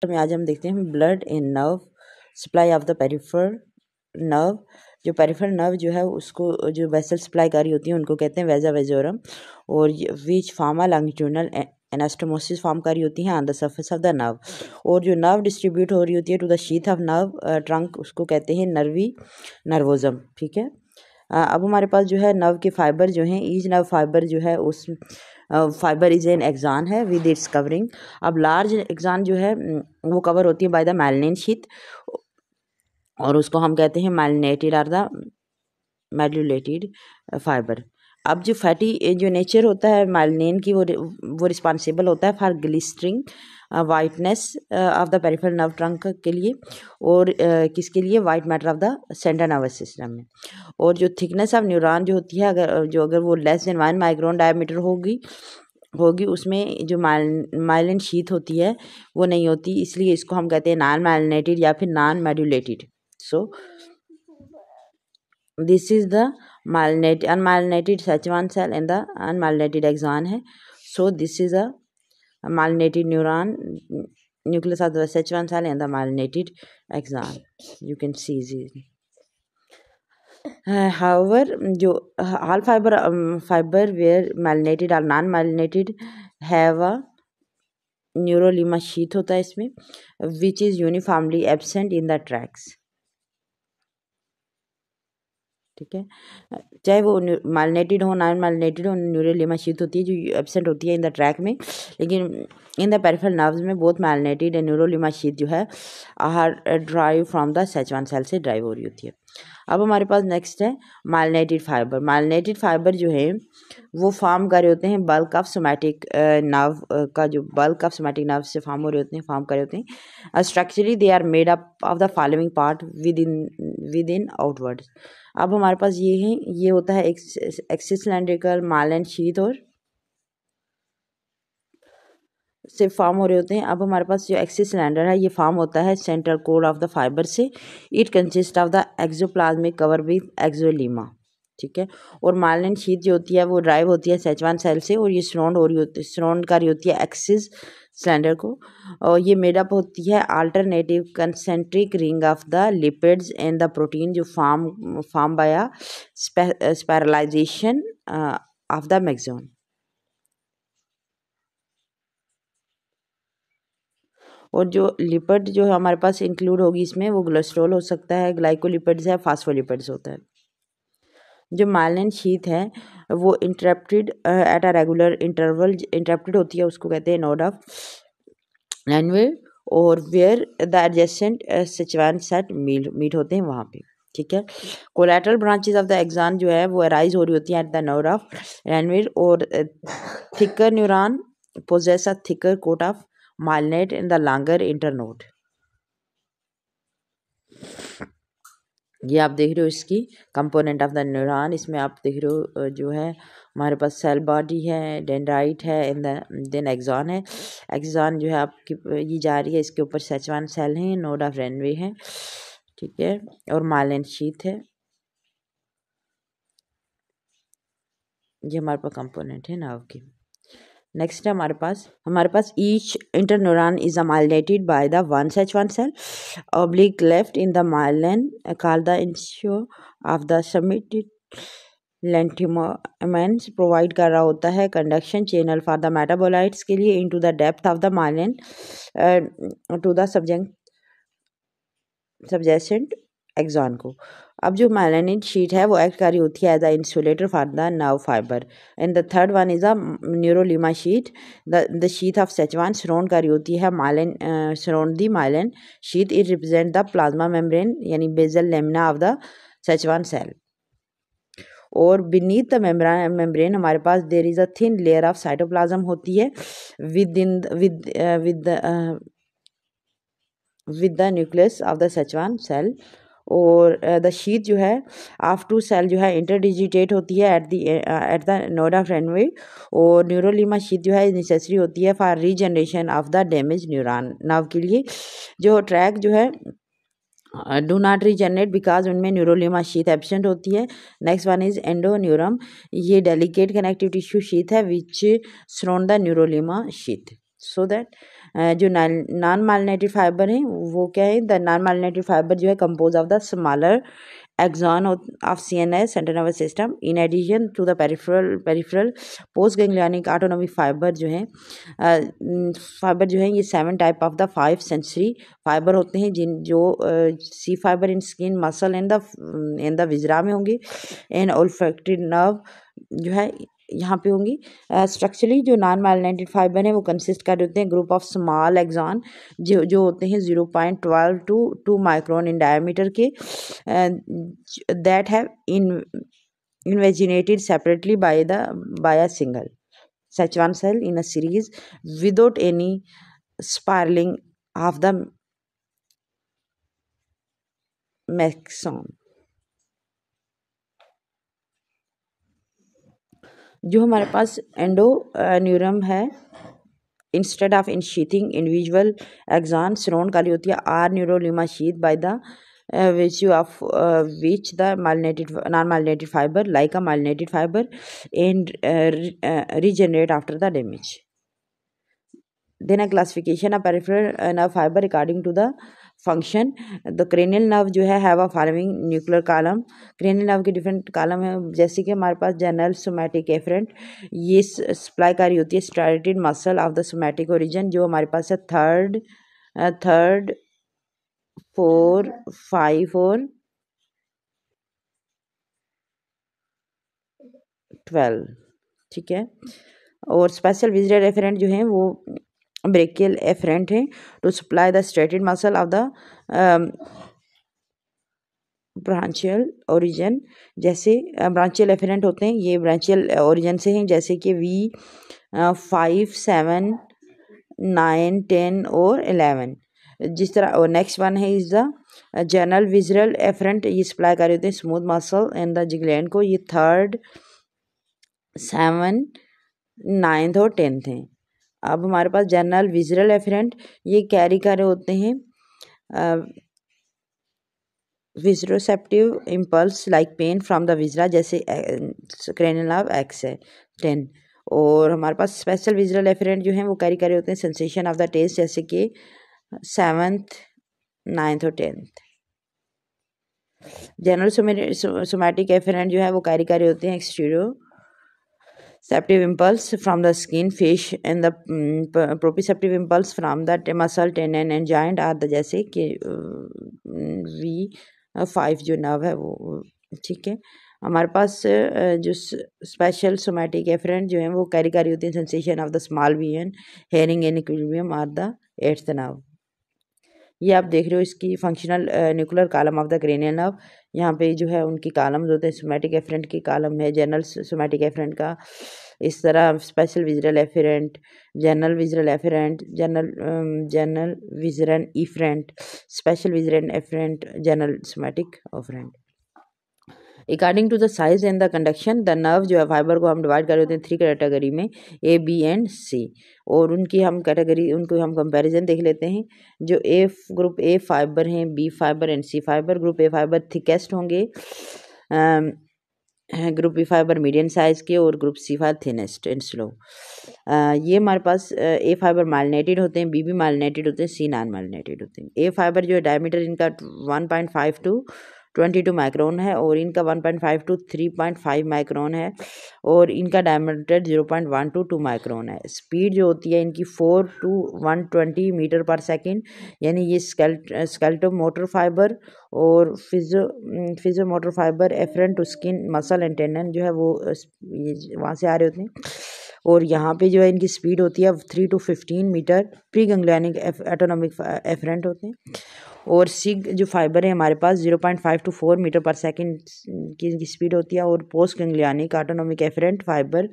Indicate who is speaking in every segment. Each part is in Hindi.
Speaker 1: में आज हम देखते हैं blood in nerve supply of the peripheral nerve. जो पेरिफेरल नर्व जो है उसको जो वेसल सप्लाई कर रही होती है उनको कहते हैं वेजा वेजोरम, और which form a longitudinal anastomosis form कर रही होती हैं on the surface of the nerve. और जो नर्व डिस्ट्रीब्यूट हो रही होती है to the sheath of nerve trunk उसको कहते हैं नर्वी नर्वोजम। ठीक है। अब हमारे पास जो है नर्व के फाइबर जो हैं, ईच नर्व फाइबर जो है उस फाइबर इज एन एक्सान है विद इट्स कवरिंग। अब लार्ज एक्सान जो है वो कवर होती है बाय द माइलिनेन शीथ, और उसको हम कहते हैं myelinated or the medullated fibre. अब जो फैटी जो नेचर होता है माइलिनेन की वो रिस्पॉन्सिबल होता है for ग्लिस्टरिंग whiteness of the peripheral nerve trunk के लिए, और किसके लिए, white matter of the central nervous system में। और जो थिकनेस ऑफ न्यूरॉन जो होती है अगर वो लेस देन 1 माइक्रोन डायमीटर होगी उसमें जो माइलिन शीथ होती है वो नहीं होती, इसलिए इसको हम कहते हैं नॉन माइलिनेटेड या फिर non medullated. So this is the unmyelinated H1 cell and the unmyelinated axon है। So this is a myelinated neuron nucleus of the H1 cell and the myelinated axon. You can see easily. However, जो all fiber where myelinated or non-myelinated have a neurolemma sheath होता है इसमें, which is uniformly absent in the tracks. ठीक है। चाहे वो माइलिनेटेड हो नॉन माइलिनेटेड हो, न्यूरोलीमा शीथ होती है जो एब्सेंट होती है इन द ट्रैक में, लेकिन इन द पेरिफेरल नर्व्स में both myelinated and neurilemma sheath जो है are drive from the H1 cell से ड्राइव हो रही होती है। अब हमारे पास नेक्स्ट है माइलिनेटेड फाइबर। माइलिनेटेड फाइबर जो है वो फॉर्म कर रहे होते हैं बल्क ऑफ सोमैटिक नर्व का, जो बल्क ऑफ सोमैटिक नर्व से फॉर्म कर रहे होते हैं। Structurally they are made up of the following part within outwards. अब हमारे पास ये होता है एक्सिस सिलेंड्रिकल माइलिन शीथ और से फॉर्म हो रहे होते हैं। अब हमारे पास जो एक्सिस सिलेंडर है ये फॉर्म होता है central core of the fibre से। It consist of the axoplasmic cover with axolemma. ठीक है। और माइलिन शीथ जो होती है वो ड्राइव होती है H1 सेल से, और ये सराउंड कर रही होती है एक्सिस सिलेंडर को, और ये मेडअप होती है alternative concentric ring of the lipids and the protein जो फॉर्म बाय स्पाइरलाइजेशन ऑफ द मैक्सोन। और जो लिपिड जो हमारे पास इंक्लूड होगी इसमें वो कोलेस्ट्रॉल हो सकता है, ग्लाइकोलिपिड्स है, फास्फोलिपिड्स होता है। जो माइलिन शीथ है वो interrupted at a regular interval interrupted होती है, उसको कहते हैं नोड ऑफ लैनवे, और where the adjacent H1 set meet होते हैं वहाँ पे। ठीक है। Collateral branches of the axon जो है वो अराइज हो रही होती है at the node of Ranvier, और thicker neuron possess a thicker coat of myelinate in the longer internode. ये आप देख रहे हो इसकी कंपोनेंट ऑफ द न्यूरॉन। इसमें आप देख रहे हो जो है हमारे पास सेल बॉडी है, डेंड्राइट है, इन द देन एक्सान है। एक्सान जो है आपकी ये जा रही है, इसके ऊपर H1 सेल है, नोड ऑफ रेनवे है। ठीक है। और माइलिन शीथ है, ये हमारे पास कंपोनेंट है नर्व की। नेक्स्ट है हमारे पास each interneuron is myelinated by the one H1 cell oblique left in the myelin called the issue of the submitted lentiomens provide कर रहा होता है conduction channel for the metabolites के लिए into the depth of the myelin to the subjacent axon को। अब जो माइलिनेटेड शीट है वो एक्ट कर रही होती है as a insulator for the nerve fibre, and the third one is a neurolemma sheet. The sheet of H1 surround कर रही होती है myelin surround the myelin sheet. It represent the plasma membrane यानी basal lamina of the H1 cell. और बीनीथ द मेम्ब्रेन हमारे पास there is a thin layer of cytoplasm होती है with the nucleus of the H1 cell. और द शीथ जो है ऑफ टू सेल जो है इंटरडिजिटेट होती है एट द नोड ऑफ रेनवे, और न्यूरोलीमा शीथ जो है नेसेसरी होती है for regeneration of the damage neuron nerve के लिए। जो ट्रैक जो है डू नॉट रीजनरेट बिकॉज उनमें न्यूरोलीमा शीथ एब्सेंट होती है। नेक्स्ट वन इज एंडोन्यूरम, ये डेलिकेट कनेक्टिव टिश्यू शीथ है which surround the neurolemma sheath. So that जो नॉन माइलिनेटेड फाइबर हैं वो क्या है, द नॉन माइलिनेटेड फाइबर जो है compose of the smaller axon of CNS central nervous system in addition to the peripheral post ganglionic autonomic fiber जो है फाइबर जो है ये 7 type of the 5 sensory fibre होते हैं जिन जो C fibre in skin muscle in the viscera में होंगे एंड ओल्फैक्टरी नर्व जो है यहाँ पे होंगी। स्ट्रक्चरली जो नॉन माइलिनेटेड फाइबर हैं वो कंसिस्ट कर होते हैं ग्रुप ऑफ स्मॉल एक्सॉन जो होते हैं 0.12 to 2 माइक्रोन इन डायमीटर के that have invaginated separately by a single such one cell in a series without any spiraling of the maxon। जो हमारे पास एंडो न्यूरम है instead of ensheathing individual axon surround काली होती है are neurolemma sheath by the virtue of which the non-myelinated fiber like a myelinated fiber and regenerate after the damage। then a classification of peripheral nerve fiber according to the function the cranial nerve जो है have a following nuclear column. Cranial nerve के डिफरेंट कॉलम है जैसे कि हमारे पास जनरल सोमैटिक एफरेंट ये सप्लाई कारी होती है striated muscle of the somatic origin जो हमारे पास है थर्ड 4 5 और 12 ठीक है। और स्पेशल विजिटल एफरेंट जो है वो ब्रेकियल एफरेंट है to supply the striated muscle of the branchial origin जैसे ब्रांचियल एफरेंट होते हैं ये ब्रांचियल ओरिजिन से हैं जैसे कि V5 7 9 10 और 11 जिस तरह। और नेक्स्ट वन है is the general visceral efferent ये सप्लाई कर होते हैं smooth muscle and the gland को ये 3rd 7 9th और 10th हैं। अब हमारे पास जनरल विजरल एफरेंट ये कैरी कर रहे होते हैं visceroceptive impulse like pain from the viscera जैसे क्रेनियल नर्व एक्स है 10। और हमारे पास स्पेशल विजरल एफरेंट जो हैं वो कैरी कर रहे होते हैं सेंसेशन ऑफ द टेस्ट जैसे कि 7th 9th और 10th। जनरल सोमैटिक एफरेंट जो है वो कैरी कर रहे होते हैं exteroceptive impulse from the skin fish and the proprioceptive impulse from the muscle tendon and joint are the जैसे कि V5 जो नर्व है वो ठीक है। हमारे पास जो स्पेशल सोमैटिक एफरेंट जो है वो कैरी करी होती है sensation of the small VN hearing and equilibrium or the 8th nerve. ये आप देख रहे हो इसकी functional nuclear column of the cranial nerve यहाँ पे जो है उनकी कॉलम्स होते हैं सोमैटिक एफरेंट की कॉलम है जनरल सोमैटिक एफरेंट का इस तरह special visceral efferent general visceral efferent general visceral efferent special visceral efferent general somatic efferent. According to the size and the conduction the nerve जो है फाइबर को हम डिवाइड कर होते हैं 3 कैटेगरी में A B एंड C और उनकी हम कैटेगरी उनको हम कंपैरिजन देख लेते हैं। जो ग्रुप A फाइबर हैं B fibre and C fibre group A fibre thickest होंगे group B fibre medium size के और group C fibre thinnest and slow. ये हमारे पास A फाइबर माइलिनेटेड होते हैं B भी माइलिनेटेड होते हैं C नॉन माइलिनेटेड होते हैं। A फाइबर जो है डायमीटर इनका 1.5 to 22 माइक्रोन है और इनका 1.5 to 3.5 माइक्रोन है और इनका डायमीटर 0.1 to 2 माइक्रोन है। स्पीड जो होती है इनकी 4 to 120 मीटर पर सेकेंड यानी ये स्केलेटो मोटर फाइबर और fusimotor fibre efferent to skin muscle and tendon जो है वो वहाँ से आ रहे होते हैं। और यहाँ पे जो है इनकी स्पीड होती है 3 to 15 metre pre ganglionic autonomic efferent होते हैं। और सिग जो फाइबर है हमारे पास 0.5 to 4 मीटर पर सेकंड की इनकी स्पीड होती है। और post ganglionic autonomic efferent fibre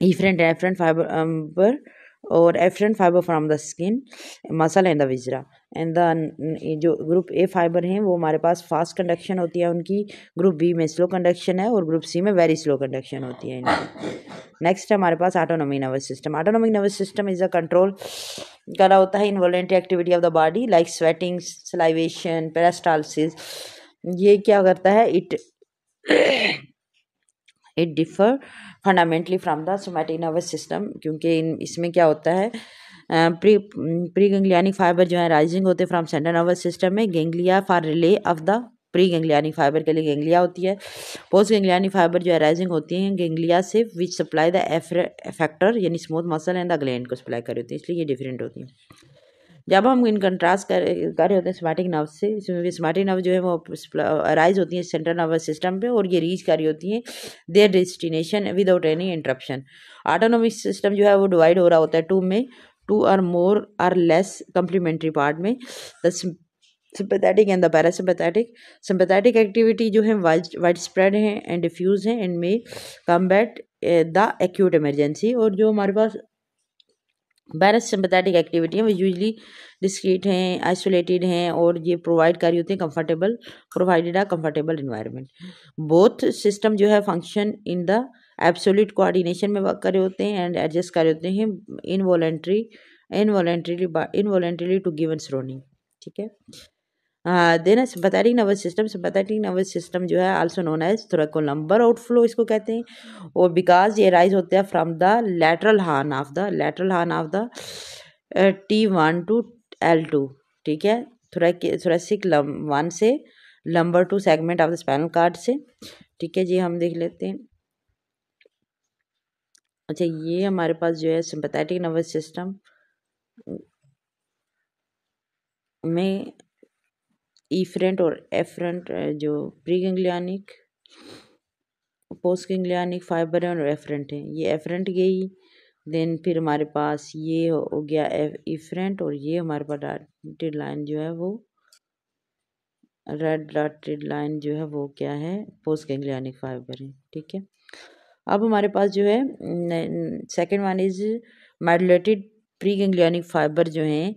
Speaker 1: efferent fibre और efferent fibre from the skin muscle and the viscera and the जो ग्रुप A फाइबर हैं वो हमारे पास फास्ट कंडक्शन होती है उनकी ग्रुप B में स्लो कंडक्शन है और ग्रुप C में वेरी स्लो कंडक्शन होती है इनकी। नेक्स्ट हमारे पास autonomic nervous system. Autonomic nervous system is a control करा होता है involuntary activity of the body like sweating salivation peristalsis. ये क्या करता है it differ fundamentally from the somatic nervous system, क्योंकि इसमें क्या होता है, प्री गैंग्लियनिक फाइबर जो है राइजिंग होते हैं फ्रॉम सेंट्रल नर्वस सिस्टम में। Ganglia for relay of the pre ganglionic fibre के लिए गैंग्लिया होती है। पोस्ट गैंग्लियनिक फाइबर जो है राइजिंग होती हैं गैंग्लिया से, विच सप्लाई द एफेक्टर यानी smooth muscle and the gland को सप्लाई कर होती है, इसलिए ये डिफरेंट होती है। जब हम इन कंट्रास्ट कर रहे होते हैं सोमैटिक नर्व से, सोमैटिक नर्व जो है वो अराइज होती है सेंट्रल नर्वस सिस्टम पे और ये रीच कर रही होती हैं there destination without any interruption. Autonomic system जो है वो डिवाइड हो रहा होता है टू और मोर और लेस कम्प्लीमेंट्री पार्ट में, the sympathetic and the parasympathetic. Sympathetic activity जो है वाइड स्प्रेड है एंड डिफ्यूज है एंड में कम्बैट द एक्यूट इमरजेंसी। और जो हमारे पास पैरासिम्पैथेटिक एक्टिविटी है वो यूजली डिस्क्रीट हैं, आइसोलेटेड हैं और ये प्रोवाइड कर रही होती है provided a comfortable environment. Both system जो है function in the absolute coordination में वर्क कर रहे होते हैं एंड एडजस्ट कर रहे होते हैं इनवॉलेंट्रीली टू गिवन सराउंडिंग। ठीक है। देन सिंपैथेटिक नर्वस सिस्टम जो है also known as thoracolumbar outflow इसको कहते हैं, और बिकॉज ये राइज होते हैं from the lateral horn of the T1 to L2। ठीक है, थोरैसिक 1 से lumbar 2 segment of the spinal cord से। ठीक है जी, हम देख लेते हैं। अच्छा, ये हमारे पास जो है सिंपैथेटिक नर्वस सिस्टम में इफरेंट और एफरेंट जो pre ganglionic post ganglionic fibre है और एफरेंट है। ये एफरेंट गई, देन फिर हमारे पास ये हो गया इफरेंट, और ये हमारे पास डॉटेड लाइन जो है वो रेड डॉटेड लाइन जो है वो क्या है, पोस्ट गैंग्लियनिक फाइबर है। ठीक है, अब हमारे पास जो है second one is modulated pre ganglionic fibre जो हैं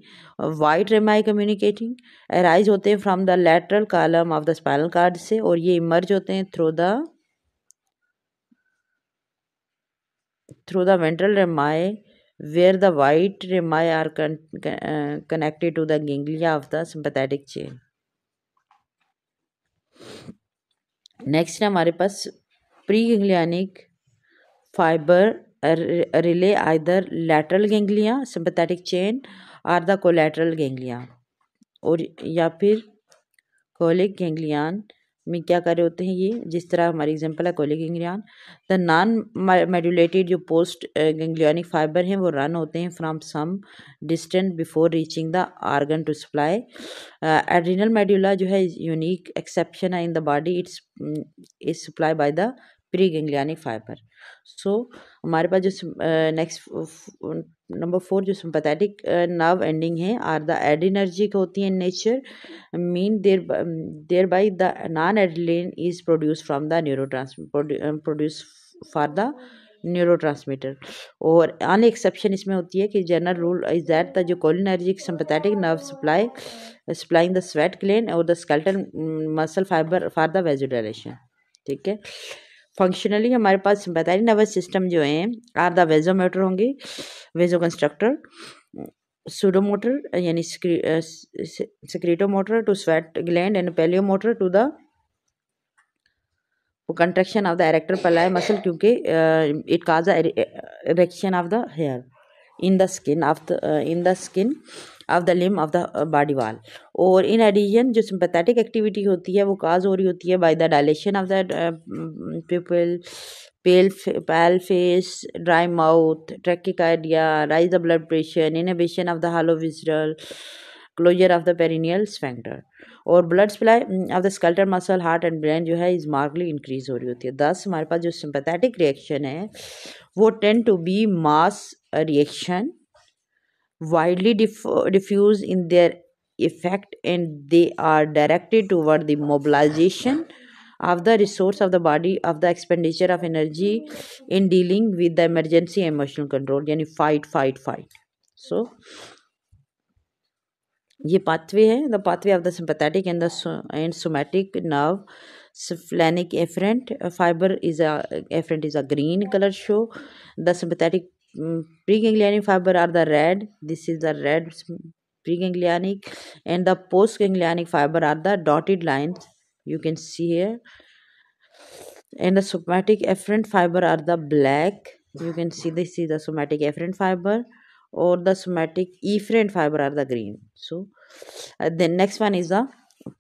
Speaker 1: वाइट रेमाई कम्युनिकेटिंग अराइज होते हैं from the lateral column of the spinal cord से, और ये इमर्ज होते हैं through the ventral rami where the white rami are connected to the ganglia of the sympathetic chain. Next है हमारे पास pre ganglionic fibre relay either lateral ganglia sympathetic chain or the collateral ganglia, और या फिर कोलिक गैंग्लियन में क्या कर रहे होते हैं ये, जिस तरह हमारी एग्जांपल है coeliac ganglion. The non medullated जो पोस्ट गैंग्लियनिक फाइबर हैं वो रन होते हैं from some distance before reaching the organ to supply. Adrenal medulla जो है यूनिक एक्सेप्शन है in the body, it's supply by the pre ganglionic fibre. So हमारे पास जो नेक्स्ट नंबर 4 जो सिंपैथेटिक नर्व एंडिंग है आर द एड्रिनर्जिक होती है in nature, mean thereby the non adrenaline is produce from the produce for the neurotransmitter. और अन एक्सेप्शन इसमें होती है कि general rule is that the जो cholinergic sympathetic nerve supplying the sweat gland और the skeletal muscle fibre for the vasodilation. ठीक है, फंक्शनली हमारे पास सिंपैथेटिक नर्वस सिस्टम जो है आर द वेजोमोटर होंगे, वेजोकंस्ट्रक्टर, सूडोमोटर यानी secretomotor to sweat gland and pilomotor to the contraction of the arrector pili muscle, क्योंकि it cause the erection of the hair in the skin of the limb of the body wall. और इन एडिशन जो सिंपैथेटिक एक्टिविटी होती है वो काज हो रही होती है by the dilation of the pupil, pale face, dry mouth, trachycardia, rise of blood pressure, inhibition of the hollow visceral, closure of the perineal sphincter, और blood supply of the skeletal muscle heart and brain जो है इज मार्कली इंक्रीज हो रही होती है। थस हमारे पास जो सिंपैथेटिक रिएक्शन है वो tend to be mass reaction, widely diffused in their effect, and they are directed toward the mobilization of the resource of the body, of the expenditure of energy in dealing with the emergency emotional control, यानी fight. So ये pathway है, the pathway of the sympathetic and somatic nerve splenic afferent fiber is a green color show. The sympathetic preganglionic fiber are the red, this is the red preganglionic, and the postganglionic fiber are the dotted lines you can see here. And the somatic afferent fiber are the black. You can see this is the somatic afferent fiber, or the somatic efferent fiber are the green. So the next one is the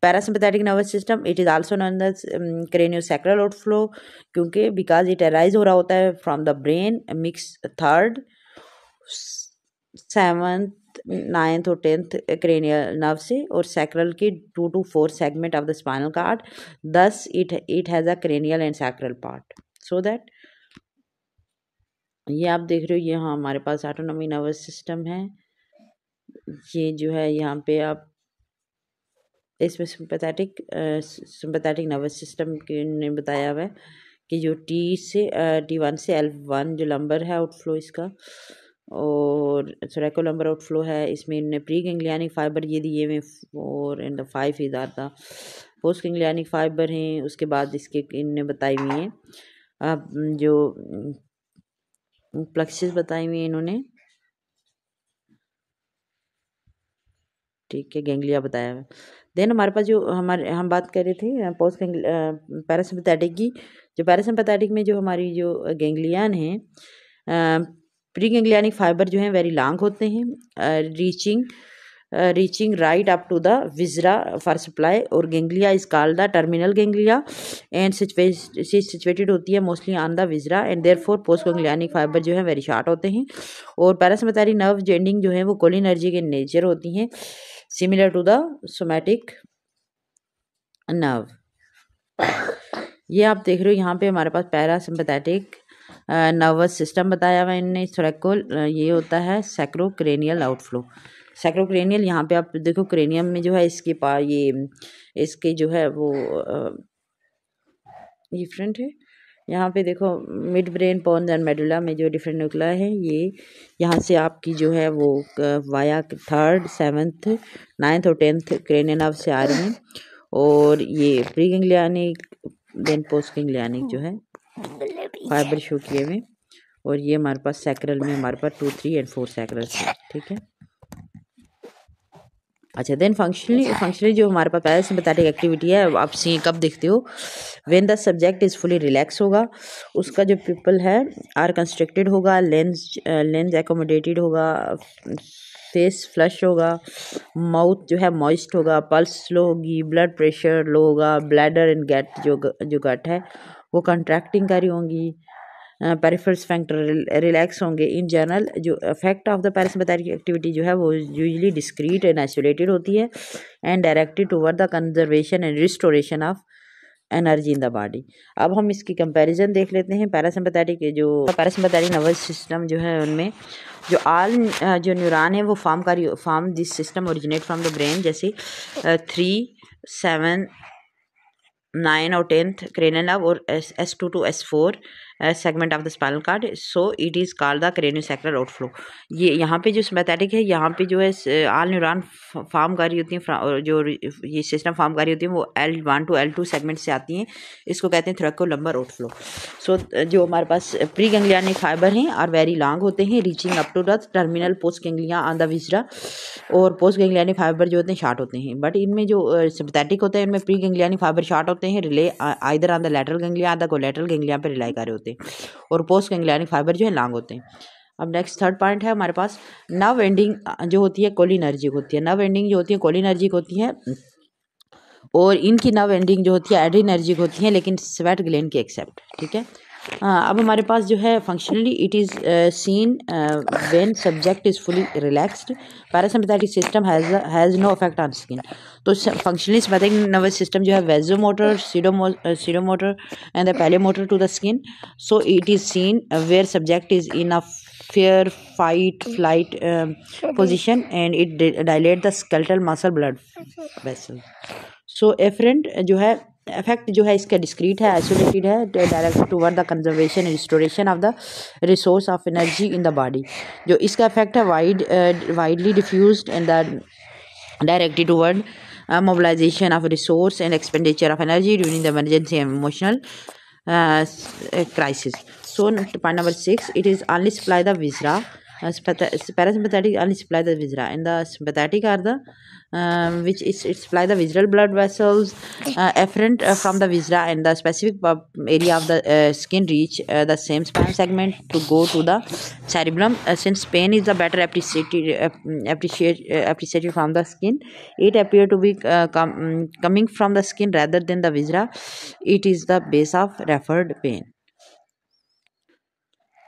Speaker 1: parasympathetic nervous system. It is also known as craniosacral outflow, क्योंकि because it arise हो रहा होता है from the brain, mix third, seventh, ninth और टेंथ क्रेनियल नर्व से, और सैक्रल की 2 to 4 segment of the spinal card. Thus it has a cranial and sacral part. So that ये आप देख रहे हो, ये हाँ हमारे पास ऑटोनॉमी नर्वस सिस्टम है. ये जो है यहाँ पे आप इसमें सिंपैथेटिक नर्वस सिस्टम के ने बताया हुआ है कि जो T1 से L1 जो लंबर है आउटफ्लो इसका, और थोरैकोलम्बर आउटफ्लो है. इसमें इनने प्री गैंग्लियनिक फाइबर ये दिए हुए 4 and 5 इधर था. पोस्ट गैंग्लियनिक फाइबर हैं. उसके बाद इसके इनने बताई हुई हैं अब जो प्लेक्सिस बताई हुई है इन्होंने, ठीक है, गैंग्लिया बताया है. देन हमारे पास जो हम बात कर रहे थे पोस्ट पैरासिम्पैथेटिक की. जो पैरासिम्पैथेटिक में जो हमारी जो गैंग्लियन है, प्री गैंग्लियनिक फाइबर जो हैं वेरी लॉन्ग होते हैं, reaching right up to the viscera for supply, और ganglia is called the terminal ganglia and situated होती है mostly on the viscera, and therefore post ganglionic fibre जो है वेरी शॉर्ट होते हैं. और पैरासिम्पैथेटिक नर्व जो एंडिंग जो है वो कोलिनर्जिक इन नेचर होती हैं, similar to the somatic nerve. ये आप देख रहे हो यहाँ पे हमारे पास पैरासिम्पैथेटिक नर्वस सिस्टम बताया हुआ है इनने. थोरैकल ये होता है सैक्रोक्रेनियल आउटफ्लो. सैक्रोक्रेनियल यहाँ पे आप देखो क्रेनियम में जो है इसके पास ये इसके जो है वो डिफरेंट है. यहाँ पे देखो mid brain pons and medulla में जो डिफरेंट न्यूक्लिया है, ये यहाँ से आपकी जो है वो वाया 3rd, 7th, 9th और 10th क्रेनियल नर्व से आ रही हैं. और ये pre ganglionic then post ganglionic जो है फाइबर शो किए हुए. और ये हमारे पास सैक्रल में हमारे पास 2, 3 and 4 सैक्रल है. ठीक है. अच्छा, देन फंक्शनली जो हमारे पास पैरासिम्पैथेटिक एक्टिविटी है आप सी कब देखते हो, when the subject is fully relax होगा, उसका जो पिपल है आर कंस्ट्रक्टेड होगा, लेंस एकोमोडेटेड होगा, फेस फ्लश होगा, माउथ जो है मॉइस्ट होगा, पल्स स्लो होगी, ब्लड प्रेशर लो होगा, ब्लैडर एंड गट जो गट है वो कंट्रैक्टिंग करी होंगी, पेरिफेरल स्फिंक्टर रिलैक्स होंगे. इन जनरल जो effect of the parasympathetic activity जो है वो यूजुअली डिस्क्रीट एंड आइसोलेटेड होती है and directed toward the conservation and restoration of energy in the body. अब हम इसकी कंपैरिजन देख लेते हैं. पैरासिम्पैथेटिक नर्वस सिस्टम जो है उनमें जो जो न्यूरॉन है वो form this system originate from the brain, जैसे 3, 7, 9 और 10th cranial nerve और S2 to S4 segment of the spinal cord. So it is called the craniosacral outflow. ये यहाँ पे जो सिम्पैथेटिक है यहाँ पे जो है ऑल न्यूरॉन फॉर्म कर रही होती हैं, जो ये सिस्टम फॉर्म कर रही होती हैं वो L1 to L2 सेगमेंट से आती हैं. इसको कहते हैं थोरैकोलम्बर आउटफ्लो. सो जो हमारे पास प्री गैंग्लियनिक फाइबर हैं और वेरी लॉन्ग होते हैं, reaching up to the terminal post ganglia on the viscera, और पोस्ट गैंग्लियनिक फाइबर जो होते हैं शॉर्ट होते हैं. बट इनमें जो सिम्पैथेटिक होते हैं इनमें प्री गैंग्लियनिक फाइबर शॉर्ट होते हैं, relay either on the lateral ganglia the collateral ganglia पे रिलाई कर रहे होते हैं, और पोस्ट गैंग्लियनिक फाइबर जो है लॉन्ग होते हैं. अब नेक्स्ट थर्ड पॉइंट है हमारे पास नर्व एंडिंग जो होती है कोलिनर्जिक होती है. नर्व एंडिंग जो होती है कोलिनर्जिक होती है, और इनकी नर्व एंडिंग जो होती है एड्रीनर्जिक होती है, लेकिन स्वेट ग्लैंड की एक्सेप्ट. ठीक है. अब हमारे पास जो है functionally it is seen when subject is fully relaxed, parasympathetic system has no effect on skin. तो फंक्शनली सिम्पैथेटिक नर्वस सिस्टम जो है vasomotor, sudomotor and the pilomotor to the skin. So it is seen where subject is in a fear, fight, flight position, and it dilate the skeletal muscle blood vessel. So efferent जो है इफेक्ट जो है इसका डिस्क्रीट है, आइसोलेटेड है, direct toward the conservation and restoration of the resource of energy in the body. जो इसका इफेक्ट है widely diffused and the directed toward mobilization of resource and expenditure of energy during the emergency and emotional crisis. So point number 6, it is only supply the viscera Parasympathetic only supply the viscera, and the sympathetic are the which is it supply the visceral blood vessels efferent from the viscera, and the specific area of the skin reach the same spinal segment to go to the cerebellum. Since pain is the better appreciated from the skin, it appear to be coming from the skin rather than the viscera. It is the base of referred pain.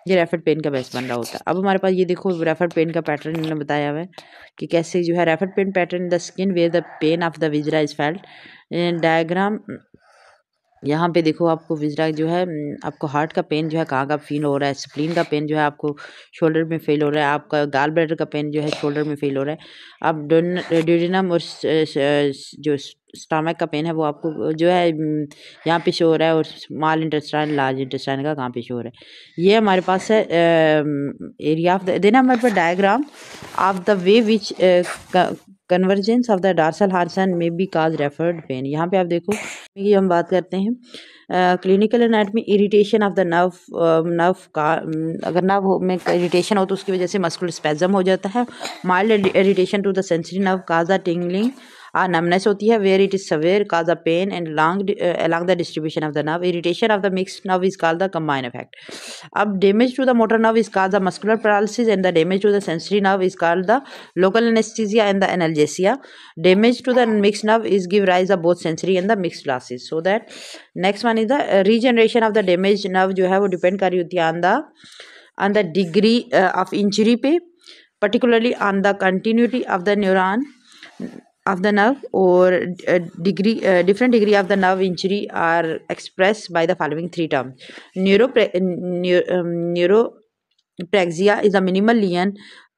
Speaker 1: ये रेफर्ड पेन का बेस बन रहा होता है। अब हमारे पास ये देखो रेफर्ड पेन का पैटर्न इन्होंने बताया हुआ है कि कैसे जो है referred pain pattern the skin where the pain of the viscera is felt. Diagram यहाँ पे देखो आपको विजरा जो है आपको हार्ट का पेन जो है कहाँ का फील हो रहा है, स्प्लीन का पेन जो है आपको शोल्डर में फील हो रहा है, आपका गाल ब्लैडर का पेन जो है शोल्डर में फील हो रहा है। अब ड्यूडेनम और जो स्टमक का पेन है वो आपको जो है यहाँ पे शो हो रहा है, और स्मॉल इंटेस्टाइन लार्ज इंटेस्टाइन का कहाँ पे शो हो रहा है। ये हमारे पास है एरिया ऑफ द देन हमारे पास diagram of the way which convergence of the dorsal horn में बी काज रेफर्ड पेन। यहाँ पे आप देखो ये हम बात करते हैं clinical anatomy irritation of the nerve का अगर नर्व में इरिटेशन हो तो उसकी वजह से मस्कुलर स्पैज़म हो जाता है। Mild irritation to the sensory nerve cause the tingling numbness होती है where it is severe cause the pain and along the distribution of the nerve. Irritation of the mixed nerve is called the combined effect. अब damage to the motor nerve is called the muscular paralysis, and the damage to the sensory nerve is called the local anesthesia and the analgesia. Damage to the mixed nerve is give rise of both sensory and the mixed losses. So that next one is the regeneration of the damaged nerve जो है वो depend कर रही होती है on the degree of injury पे, particularly on the continuity of the neuron of the nerve, or different degree of the nerve injury are expressed by the following three terms. Neuropraxia is a minimal lesion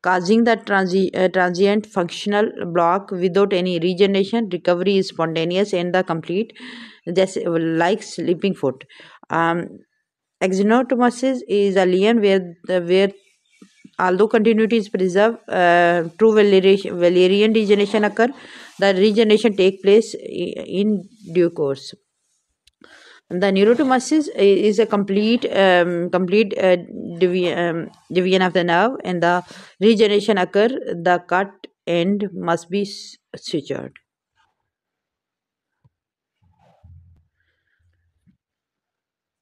Speaker 1: causing the transient functional block without any regeneration. Recovery is spontaneous and the complete, just like sleeping foot. Axonotmosis is a lesion where although continuity is preserved, true Wallerian degeneration occur. The regeneration take place in due course. The neurotomosis is a complete division of the nerve, and the regeneration occur. The cut end must be sutured.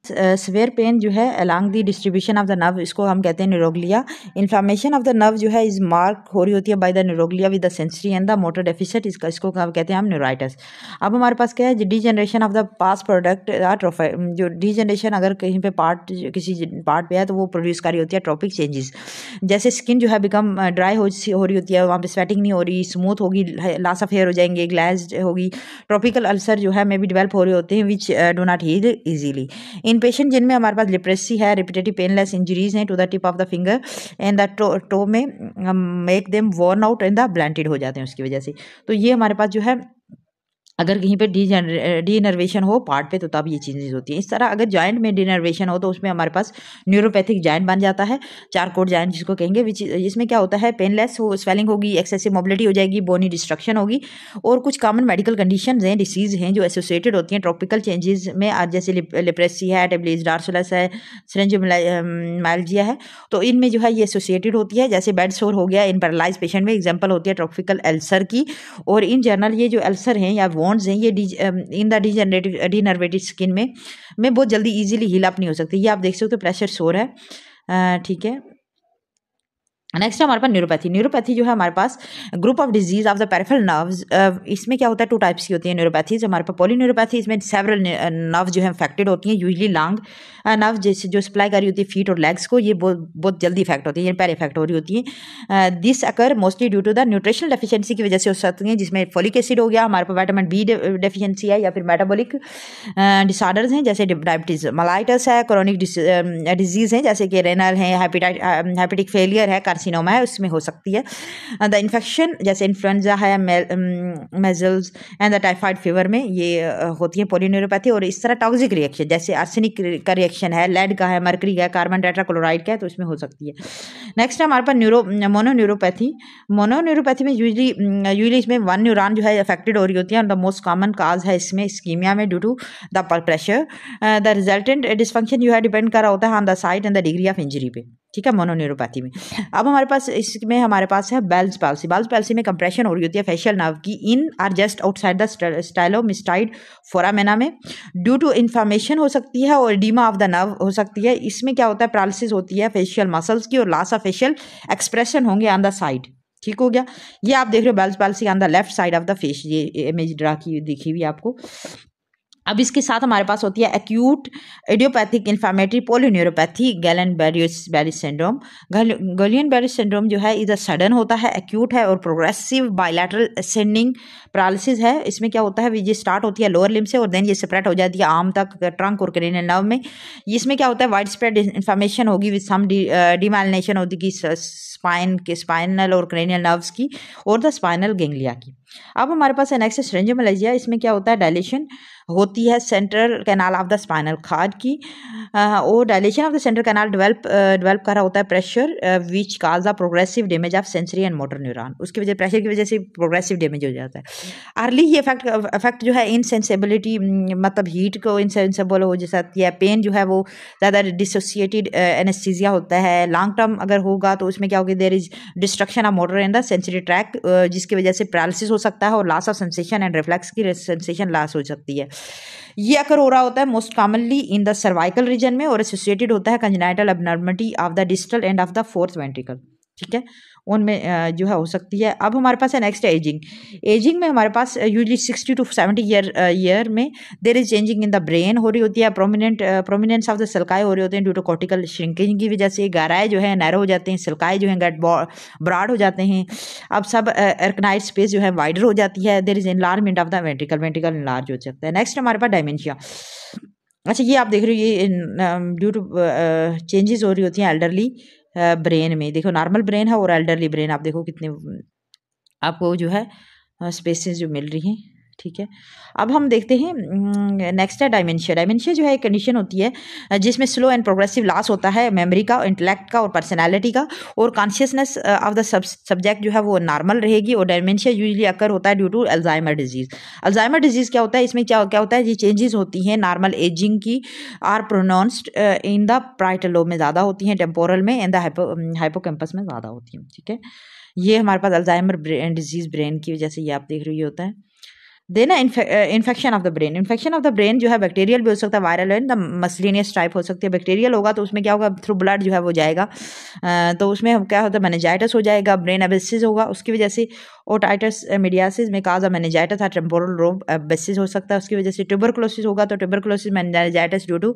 Speaker 1: Severe pain जो है along the distribution of the nerve, इसको हम कहते हैं neuroglia. Inflammation of the nerve जो है इज मार्क हो रही होती है by the neuroglia with the sensory and the motor deficit, इसको कहते हैं हम न्यूराइटिस। अब हमारे पास क्या है degeneration of the pass product trophy, जो डीजनरेशन अगर कहीं पे किसी पार्ट पे है तो वो प्रोड्यूस कर रही होती है ट्रॉपिक चेंजेस, जैसे स्किन जो है बिकम ड्राई हो रही होती है, वहाँ पे स्वेटिंग नहीं हो रही, स्मूथ होगी, लॉस ऑफ हेयर हो जाएंगे, ग्लैज्ड होगी, ट्रॉपिकल अल्सर जो है मे भी डेवलप हो रहे होते हैं which do not heal easily. In patient जिनमें हमारे पास लिप्रेसी है, रिपीटेटिव पेनलेस इंजरीज हैं to the tip of the finger and the toe में make them worn out and the blunted हो जाते हैं उसकी वजह से। तो ये हमारे पास जो है अगर कहीं पे डीनर्वेशन हो पार्ट पे तो तब ये चेंजेस होती हैं। इस तरह अगर जॉइंट में डीनर्वेशन हो तो उसमें हमारे पास न्यूरोपैथिक जॉइंट बन जाता है, चारकोट जॉइंट जिसको कहेंगे, जिसमें क्या होता है पेनलेस हो, स्वेलिंग होगी, एक्सेसिव मोबिलिटी हो जाएगी, बोनी डिस्ट्रक्शन होगी, और कुछ कॉमन मेडिकल कंडीशंस हैं, डिसीज़ हैं जो एसोसिएटेड होती हैं ट्रॉपिकल चेंजेस में, जैसे लिप्रेसी है, टेबलीज डार्सोलस है, सिरिंजोमाइल्जिया है, तो इनमें जो है ये एसोसिएटेड होती है। जैसे बेड सोर हो गया इन पैरालाइज पेशेंट में, एग्जाम्पल होती है ट्रॉपिकल अल्सर की। और इन जनरल ये जो अल्सर हैं या वॉन्ड्स हैं ये इन द डीनर्वेटेड स्किन में बहुत जल्दी इजीली हील अप नहीं हो सकती। ये आप देख सकते हो प्रेशर सोर है, ठीक है। नेक्स्ट हमारे पास न्यूरोपैथी। न्यूरोपैथी जो है हमारे पास group of disease of the peripheral nerves, इसमें क्या होता है 2 टाइप्स की होती है न्यूरोपैथीज। हमारे पास पॉलीन्यूरोपैथी, इसमें सेवरल नर्व जो है अफेक्टेड होती हैं, यूजली लॉन्ग नर्व जैसे जो सप्लाई कर रही होती है फीट और लेग्स को, ये बहुत जल्दी इफेक्ट होती है, ये पहले इफेक्ट हो रही होती है। This occur mostly due to the nutritional deficiency की वजह से हो सकती हैं, जिसमें फोलिक एसिड हो गया, हमारे पास विटामिन बी डेफिशिएंसी है, या फिर मेटाबॉलिक डिसऑर्डर्स हैं जैसे डायबिटीज मेलाइटस है, क्रोनिक डिजीज हैं जैसे कि रेनल है, हेपेटिक फेलियर है, कार्सिनोमा है, उसमें हो सकती है। द इन्फेक्शन जैसे इन्फ्लुएंजा है, measles and the typhoid fever में ये होती है पॉलीन्यूरोपैथी। और इस तरह टॉक्सिक रिएक्शन जैसे आर्सेनिक का रिएक्शन है, लेड का है, मर्करी का है, कार्बन टेट्राक्लोराइड का है, तो इसमें हो सकती है। नेक्स्ट है हमारे पास मोनोन्यूरोपैथी। मोनोन्यूरोपैथी में यूजली इसमें 1 न्यूरॉन जो है अफेक्टेड हो रही होती है, और द मोस्ट कॉमन काज है इसमें इस्कीमिया में due to the pressure. The resultant dysfunction जो है डिपेंड कर रहा होता है on the site and the degree of injury पे। ठीक है, मोनोन्यूरोपैथी में। अब हमारे पास इसमें हमारे पास है बेल्स पाल्सी। बेल्स पाल्सी में कंप्रेशन हो रही होती है फेशियल नर्व की in are just outside the stylomastoid foramina में, ड्यू टू इन्फ्लामेशन हो सकती है और एडिमा ऑफ द नर्व हो सकती है। इसमें क्या होता है, पैरालिसिस होती है फेशियल मसल्स की और लॉस ऑफ फेशियल एक्सप्रेशन होंगे ऑन द साइड। ठीक हो गया, ये आप देख रहे हो Bell's palsy on the left side of the face, ये इमेज ड्रा की दिखी हुई आपको। अब इसके साथ हमारे पास होती है acute idiopathic inflammatory polyneuropathy Guillain Barre syndrome. Guillain Barre syndrome जो है इधर सडन होता है, एक्यूट है और प्रोग्रेसिव बायलैटरल असेंडिंग पैरालिसिस है। इसमें क्या होता है, ये स्टार्ट होती है लोअर लिम्ब से और देन ये सेपरेट हो जाती है आर्म तक, ट्रंक और क्रेनियल नर्व में। इसमें क्या होता है, वाइड स्प्रेड इन्फ्लामेशन होगी विद सम डिमाइलिनेशन होती कि स्पाइन के स्पाइनल और क्रेनियल नर्व्स की और द स्पाइनल गैंग्लिया की। अब हमारे पास नेक्स्ट है सिरिंजोमैलेजिया। इसमें क्या होता है, डायलेशन होती है central canal of the spinal cord की, और dilation of the central canal develop कर रहा होता है pressure which cause the progressive damage of sensory and motor neuron. उसकी वजह प्रेशर की वजह से प्रोग्रेसिव डैमेज हो जाता है। अर्ली ये इफेक्ट जो है इनसेंसिबिलिटी, मतलब हीट को इनसेंसिबल हो जाती है, पेन जो है वो ज़्यादा डिसोसिएटेड एनेस्थीसिया होता है। लॉन्ग टर्म अगर होगा तो उसमें क्या होगा, there is destruction of motor in the sensory tract, जिसकी वजह से पैरालिसिस हो सकता है और loss of sensation and reflex की सेंसेशन लॉस हो सकती है। ये अगर हो रहा होता है most commonly in the cervical region में और एसोसिएटेड होता है congenital abnormality of the distal end of the fourth ventricle. ठीक है, उनमें जो है हो सकती है। अब हमारे पास है नेक्स्ट एजिंग। एजिंग में हमारे पास यूजली 60 to 70 ईयर में there is changing in the brain हो रही होती है, प्रोमिनेंस ऑफ द सल्काई हो रहे होते हैं ड्यू टू कॉर्टिकल श्रिंकिंग की वजह से। गाराए जो है नैरो हो जाते हैं, सल्काई जो है गेट ब्रॉड हो जाते हैं। अब सब एर्कनाइट स्पेस जो है वाइडर हो जाती है। There is enlargement of the ventricle enlarge हो सकता है। नेक्स्ट हमारे पास डायमेंशिया। अच्छा, ये आप देख रहे हो, ये ड्यू टू चेंजेस हो रही होती हैं एल्डरली ब्रेन में। देखो नॉर्मल ब्रेन है और एल्डरली ब्रेन, आप देखो कितने आपको जो है स्पेसेस जो मिल रही हैं। ठीक है, अब हम देखते हैं नेक्स्ट है डायमेंशिया। डायमेंशिया जो है एक कंडीशन होती है जिसमें स्लो एंड प्रोग्रेसिव लॉस होता है मेमोरी का, इंटेलेक्ट का और पर्सनैलिटी का, और कॉन्शियसनेस ऑफ द सब्जेक्ट जो है वो नॉर्मल रहेगी। और डायमेंशिया यूजली अकर होता है due to Alzheimer disease. Alzheimer disease क्या होता है, इसमें क्या होता है, ये चेंजेस होती हैं नॉर्मल एजिंग की, are pronounced in the parietal lobe में ज़्यादा होती हैं, टेम्पोरल में, इन द हाइपोकैम्पस में ज़्यादा होती हैं। ठीक है, ये हमारे पास अल्जाइमर डिजीज ब्रेन की वजह से ये आप देख रही होता है। Then infection of the brain. Infection of the brain जो है बैक्टीरियल भी हो सकता है, वायरल है, द मसलिनियस टाइप हो सकती है। बैक्टीरियल होगा तो उसमें क्या होगा, थ्रू ब्लड जो है वो जाएगा, तो उसमें क्या होता है, मेनिंजाइटिस हो जाएगा, ब्रेन एबेसिस होगा उसकी वजह से। ओटाइटिस मीडियासिस में काज मेनिंजाइटिस और टेम्पोरल लोब एबेसिस हो सकता है उसकी वजह से। ट्यूबरकुलोसिस होगा तो tuberculosis meningitis due to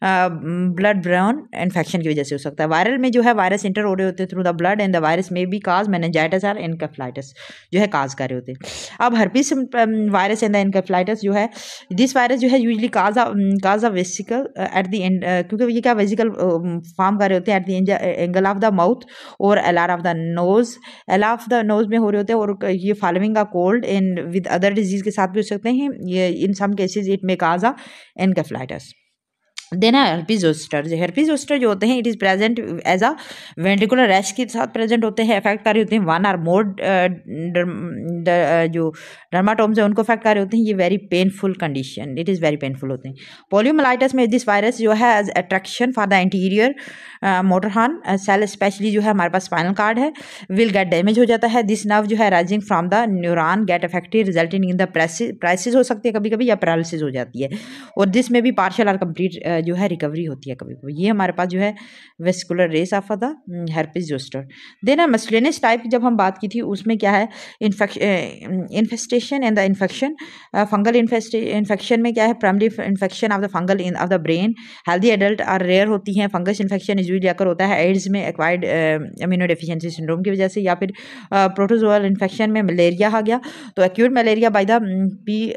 Speaker 1: blood borne infection की वजह से हो सकता है। वायरल में जो है वायरस इंटर हो रहे होते हैं through the blood and the virus में भी काज मेनिंजाइटिस और एनकेफेलाइटिस जो है काज कर रहे होते हैं। अब herpes virus and the encephalitis जो है, दिस वायरस जो है usually cause a vesicle at the end, क्योंकि ये क्या वेसिकल फॉर्म कर रहे होते हैं at the angle of the mouth और ala of the nose, ala of the nose में हो रहे होते हैं। और ये following a cold and with other disease के साथ भी हो सकते हैं। ये in some cases it may cause a encephalitis. Then है herpes zoster। herpes zoster जो होते हैं it is present as a ventricular rash के साथ प्रेजेंट होते हैं, अफेक्ट कर रहे होते हैं वन आर मोर जो डर्माटोम्स है उनको अफेक्ट कर रहे होते हैं। ये very painful condition, it is very painful होते हैं। पोलियोमाइलाइटिस में दिस वायरस जो है as attraction for the interior motor horn cell, specially जो है हमारे पास स्पाइनल कार्ड है, विल गेट डैमेज हो जाता है। दिस नर्व जो है rising from the neuron get affected resulting in the paresis हो सकती है कभी कभी, या पैरालिसिस हो जाती है। और दिस में भी पार्शियल और कंप्लीट जो है रिकवरी होती है कभी कभी। ये हमारे पास जो है vesicular rash of the herpes zoster। Then miscellaneous type जब हम बात की थी उसमें क्या है, infestation and the infection. Fungal infection में क्या है, primary infection of the fungal of the brain. Healthy adult are rare होती हैं। फंगस इन्फेक्शन यूजुअली अकर होता है एड्स में एक्वायर्ड इम्यूनो डेफिशिएंसी सिंड्रोम की वजह से, या फिर प्रोटोजोअल इन्फेक्शन में मलेरिया आ गया तो acute malaria by the P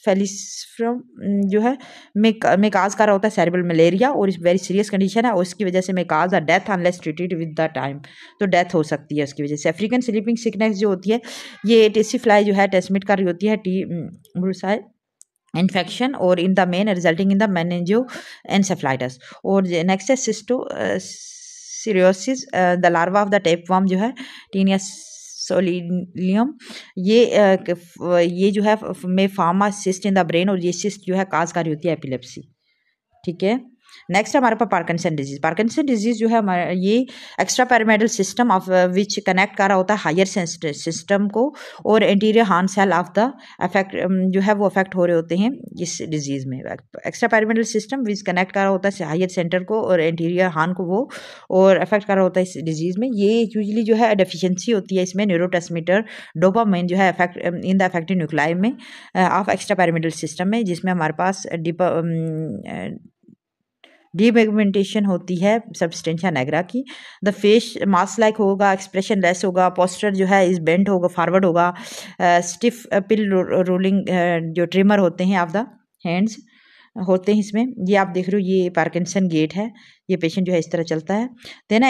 Speaker 1: falciparum जो है में काज कर रहा होता है सेरेब्रल मलेरिया, और इस वेरी सीरियस कंडीशन है और उसकी वजह से में cause a death unless treated with the time, तो डेथ हो सकती है उसकी वजह से। अफ्रीकन स्लीपिंग सिकनेस जो होती है ये टेसी फ्लाई जो है ट्रांसमिट कर रही होती है टी ब्रूसाई इन्फेक्शन और in the main resulting in the meningoencephalitis. और नेक्स्ट है cysticercosis, the larva of the tapeworm जो है टीनिया सोलिलियम, ये जो है may form a cyst in the brain, और ये सिस्ट जो है काज कर रही होती है एपिलेप्सी। ठीक है, नेक्स्ट हमारे पास पार्किंसन डिजीज। पार्किंसन डिजीज जो है हमारा ये extra pyramidal system of which connect कर रहा होता है हायर सिस्टम को और anterior horn cell of the affect जो है वो अफेक्ट हो रहे होते हैं इस डिजीज में। Extra pyramidal system which connect कर रहा होता है हायर सेंटर को और एंटीरियर हार्न को वो और अफेक्ट कर रहा होता है इस डिजीज में। ये यूजली जो है डेफिशिएंसी होती है इसमें न्यूरोट्रांसमीटर डोपामाइन जो है affect in the affective nuclei में ऑफ एक्स्ट्रा पैरामेडल सिस्टम में, जिसमें हमारे पास डीपिगमेंटेशन होती है सब्सटेंशिया नेग्रा की। द फेस मास्क लाइक होगा, एक्सप्रेशन लेस होगा, पोस्चर जो है इस बेंड होगा, फॉरवर्ड होगा, स्टिफ पिल रोलिंग जो ट्रिमर होते हैं ऑफ द हैंड्स होते हैं इसमें। ये आप देख रहे हो ये पार्किंसन गेट है, ये पेशेंट जो है इस तरह चलता है। Then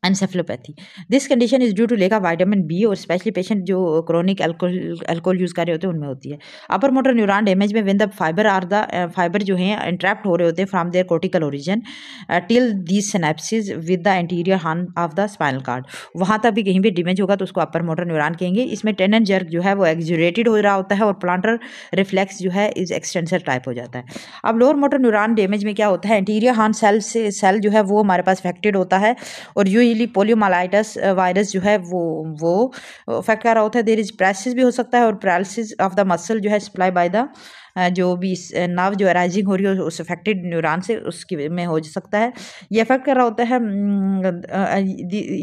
Speaker 1: encephalopathy. This condition is due to lack of vitamin B और स्पेशली पेशेंट जो क्रोनिक अल्कोहल यूज़ कर रहे होते हैं उनमें होती है। अपर मोटर न्यूरॉन डैमेज में व्हेन द फाइबर जो हैं इंट्रैप्ट हो रहे होते हैं from their cortical origin till these synapses with the anterior horn of the spinal cord, वहाँ तक भी कहीं भी डैमेज होगा तो उसको अपर मोटर न्यूरॉन कहेंगे। इसमें टेन एंड जर्क जो है वो एक्सुरेटेड हो रहा होता है और प्लांटर रिफ्लेक्स जो है इज एक्सटेंसर टाइप हो जाता है। अब लोअर मोटर न्यूरॉन डैमेज में क्या होता है, एंटीरियर हार्न सेल जो है वो हमारे पास अफेक्टेड होता है और पोलियोमाइलाइटिस वायरस जो है वो अफेक्ट कर रहा होता है। देयर इज पैरालिसिस भी हो सकता है और पैरालिसिस ऑफ द मसल जो है सप्लाई बाय द जो भी नर्व जो अराइजिंग हो रही है उस अफेक्टेड न्यूरॉन से उसकी में हो सकता है। ये अफेक्ट कर रहा होता है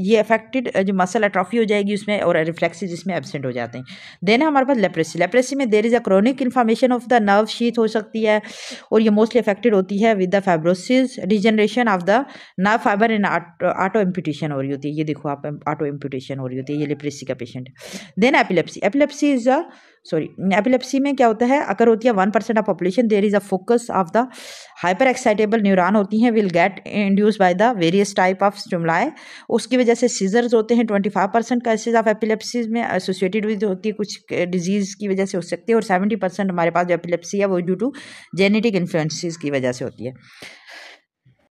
Speaker 1: ये अफेक्टेड जो मसल एट्रोफी हो जाएगी उसमें और रिफ्लेक्सेस इसमें एब्सेंट हो जाते हैं। देन हमारे पास लेप्रेसी। लेप्रेसी में there is a chronic inflammation of the nerve sheath हो सकती है और ये मोस्टली अफेक्टेड होती है with the fibrosis, degeneration of the nerve fibre in auto amputation हो रही होती है। ये देखो आप ऑटो इम्प्यूटेशन हो रही होती है, ये लेप्रेसी का पेशेंट है। Then epilepsy. Epilepsy is a epilepsy में क्या होता है, अगर होती है 1% of population, there is a focus of the hyper excitable neuron होती हैं will get induce by the various type of stimuli, उसकी वजह से सीजर्स होते हैं। 25% केसेज ऑफ एपिलेप्सी में एसोसिएटेड विद होती है कुछ डिजीज की वजह से हो सकती है और 70% हमारे पास जो एपिलेप्सी है वो ड्यू टू जेनेटिक इन्फ्लुएंसेस की वजह से होती है।